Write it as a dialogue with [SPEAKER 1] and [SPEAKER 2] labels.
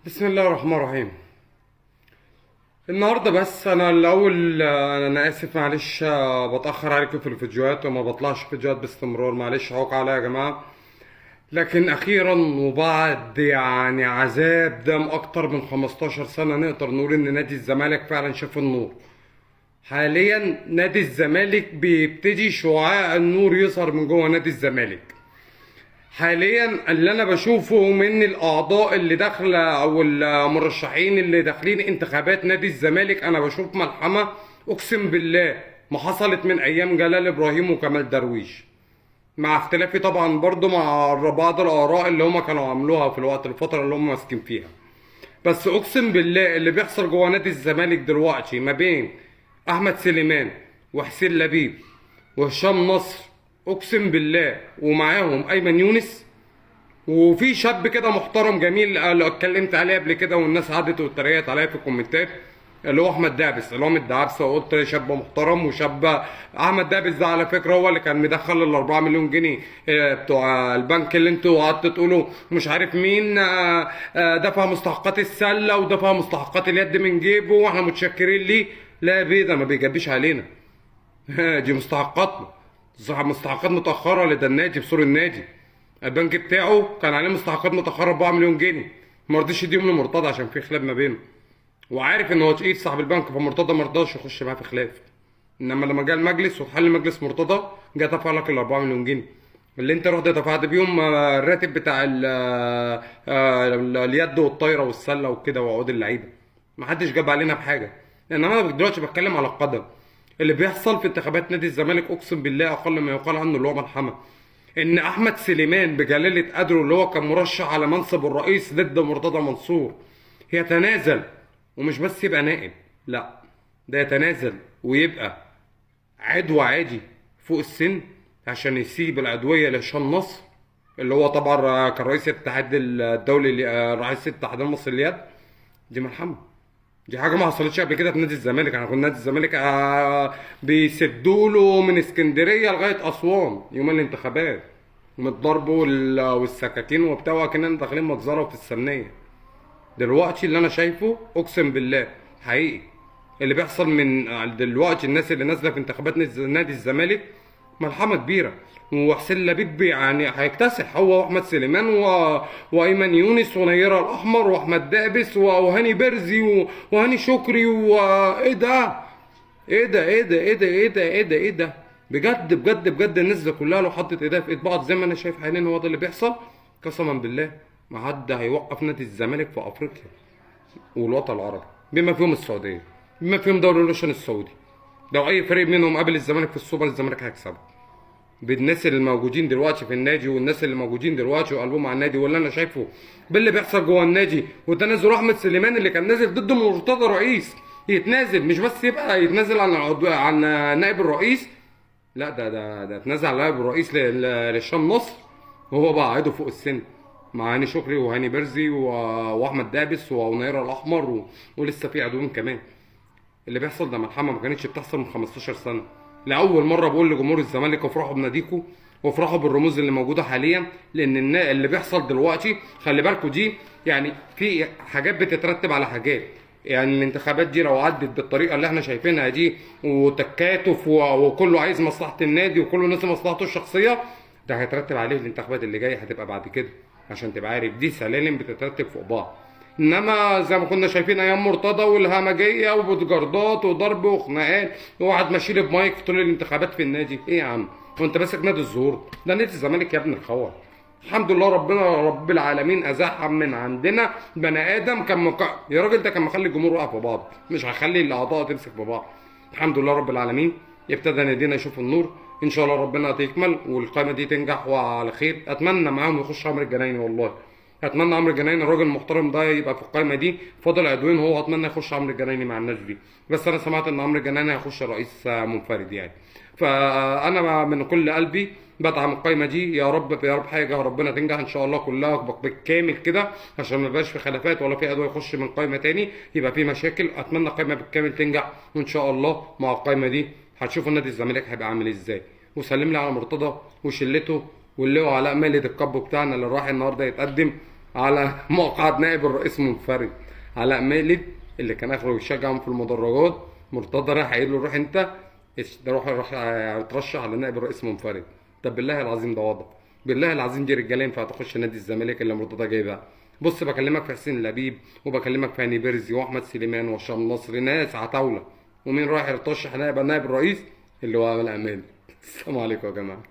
[SPEAKER 1] بسم الله الرحمن الرحيم. النهارده بس انا الاول انا اسف معلش، بتاخر عليكم في الفيديوهات وما بطلعش فيديوهات باستمرار، معلش عوق عليا يا جماعه. لكن اخيرا وبعد عذاب دام اكتر من 15 سنه نقدر نقول ان نادي الزمالك فعلا شاف النور. حاليا نادي الزمالك بيبتدي شعاع النور يظهر من جوه نادي الزمالك. حاليا اللي انا بشوفه من الاعضاء اللي داخله او المرشحين اللي داخلين انتخابات نادي الزمالك، انا بشوف ملحمه اقسم بالله ما حصلت من ايام جلال ابراهيم وكمال درويش، مع اختلافي طبعا برضو مع بعض الاراء اللي هم كانوا عملوها في الفتره اللي هم ماسكين فيها. بس اقسم بالله اللي بيحصل جوه نادي الزمالك دلوقتي ما بين احمد سليمان وحسين لبيب وهشام نصر، اقسم بالله ومعاهم ايمن يونس، وفي شاب كده محترم جميل اللي اتكلمت عليه قبل كده والناس قعدت واتريقت عليا في الكومنتات، اللي هو احمد دابس اللي هو من الدعابسه، وقلت شاب محترم وشاب. احمد دابس ده على فكره هو اللي كان مدخل ال 4 مليون جنيه بتوع البنك اللي انتوا قعدتوا تقولوا مش عارف مين دفع مستحقات السله ودفع مستحقات اليد من جيبه واحنا متشكرين ليه. لا يا بيه، ده ما بيجبيش علينا. دي مستحقاتنا، مستحقات متأخرة لدى النادي بسور النادي. البنك بتاعه كان عليه مستحقات متأخرة 4 مليون جنيه، ما رضيش يديهم لمرتضى عشان في خلاف ما بينه، وعارف ان هو تقيل صاحب البنك، فمرتضى ما رضاش يخش معاه في خلاف. انما لما جه المجلس واتحل مجلس مرتضى جه دفع لك ال 4 مليون جنيه اللي انت رحت دفعت بيهم الراتب بتاع اليد والطايره والسله وكده وعقود اللعيبه. ما حدش جاب علينا بحاجه، لان انا دلوقتي بتكلم على القدم. اللي بيحصل في انتخابات نادي الزمالك اقسم بالله اقل ما يقال عنه اللي هو ملحمه. ان احمد سليمان بجلاله قدره اللي هو كان مرشح على منصب الرئيس ضد مرتضى منصور يتنازل، ومش بس يبقى نائب، لا ده يتنازل ويبقى عضو عادي فوق السن عشان يسيب العضويه لهشام نصر اللي هو طبعا كان رئيس الاتحاد الدولي رئيس الاتحاد المصري لليد. دي ملحمه، دي حاجه ما حصلتش قبل كده في نادي الزمالك. انا كنت نادي الزمالك بيسدوا له من اسكندريه لغايه اسوان يوم الانتخابات من الضرب والسكاكين وبتاع، كنا داخلين مجزره في السمنيه. دلوقتي اللي انا شايفه اقسم بالله حقيقي اللي بيحصل من دلوقتي، الناس اللي نازله في انتخابات نادي الزمالك ملحمه كبيره. وحسين لبيب هيكتسح هو واحمد سليمان وايمن يونس ونيره الاحمر واحمد دابس وهاني برزي وهاني شكري وايه ده، ايه ده ايه ده ايه ده ايه ده ايه ده ايه ده بجد بجد بجد. الناس دي كلها لو حطت ايديها في ايد بعض زي ما انا شايف حاليا هو ده اللي بيحصل، قسما بالله ما حد هيوقف نادي الزمالك في افريقيا والوطن العربي بما فيهم السعوديه، بما فيهم دوري الروشن السعودي. لو اي فريق منهم قابل الزمالك في السوبر الزمالك هيكسبه بالناس اللي موجودين دلوقتي في النادي والناس اللي موجودين دلوقتي وقلبهم على النادي، واللي انا شايفه باللي بيحصل جوه النادي وتنازل احمد سليمان اللي كان نازل ضد مرتضى رئيس يتنازل، مش بس يبقى يتنازل عن نائب الرئيس، لا ده اتنازل على نائب الرئيس لهشام نصر وهو بقى عيده فوق السن مع هاني شكري وهاني برزي واحمد دابس ونيره الاحمر ولسه في عدوين كمان. اللي بيحصل ده ملحمه ما كانتش بتحصل من 15 سنه. لاول مره بقول لجمهور الزمالك افرحوا بناديكم وافرحوا بالرموز اللي موجوده حاليا، لان اللي بيحصل دلوقتي خلي بالكم دي في حاجات بتترتب على حاجات. الانتخابات دي لو عدت بالطريقه اللي احنا شايفينها دي وتكاتف وكله عايز مصلحه النادي وكله ناسي مصلحته الشخصيه، ده هيترتب عليه الانتخابات اللي جايه هتبقى بعد كده. عشان تبقى عارف دي سلالم بتترتب فوق بعض. انما زي ما كنا شايفين ايام مرتضى والهمجيه وبودجاردات وضرب وخناقات وواحد ماشي بمايك طول الانتخابات في النادي، ايه يا عم وانت ماسك نادي الزهور؟ ده نادي الزمالك يا ابن الخوار. الحمد لله ربنا رب العالمين ازاح من عندنا بني ادم كان يا راجل ده كان مخلي الجمهور واقف في بعض، مش هيخلي الاعضاء تمسك في بعض. الحمد لله رب العالمين ابتدى نادينا يشوف النور، ان شاء الله ربنا تكمل والقائمه دي تنجح وعلى خير. اتمنى معاهم يخش عمرو الجنايني، والله اتمنى عمرو الجنايني الراجل المحترم ده يبقى في القائمه دي. فاضل عدوين هو اتمنى يخش عمرو الجنايني مع الناس دي، بس انا سمعت ان عمرو الجنايني هيخش رئيس منفرد فانا من كل قلبي بدعم القائمه دي. يا رب يا رب حاجه ربنا تنجح ان شاء الله كلها بالكامل كده، عشان ما يبقاش في خلافات ولا في عضو يخش من قائمه تاني يبقى في مشاكل. اتمنى القائمه بالكامل تنجح وان شاء الله مع القائمه دي هتشوفوا نادي الزمالك هيبقى عامل ازاي. وسلم لي على مرتضى وشلته واللي هو علاء مالد الكابو بتاعنا اللي راح النهارده يتقدم، على مقعد نائب الرئيس منفرد. علاء مالك اللي كان اخره يشجعهم في المدرجات، مرتضى راح قايل له روح انت روح ترشح على نائب الرئيس منفرد. طب بالله العظيم ده وضع، بالله العظيم دي رجاله ينفع تخش نادي الزمالك اللي مرتضى جايبها؟ بص بكلمك في حسين لبيب، وبكلمك في هاني بيرزي واحمد سليمان وهشام نصر، ناس عتاوله. ومين رايح يرشح نائب الرئيس؟ اللي هو علاء مالك. السلام عليكم يا جماعه.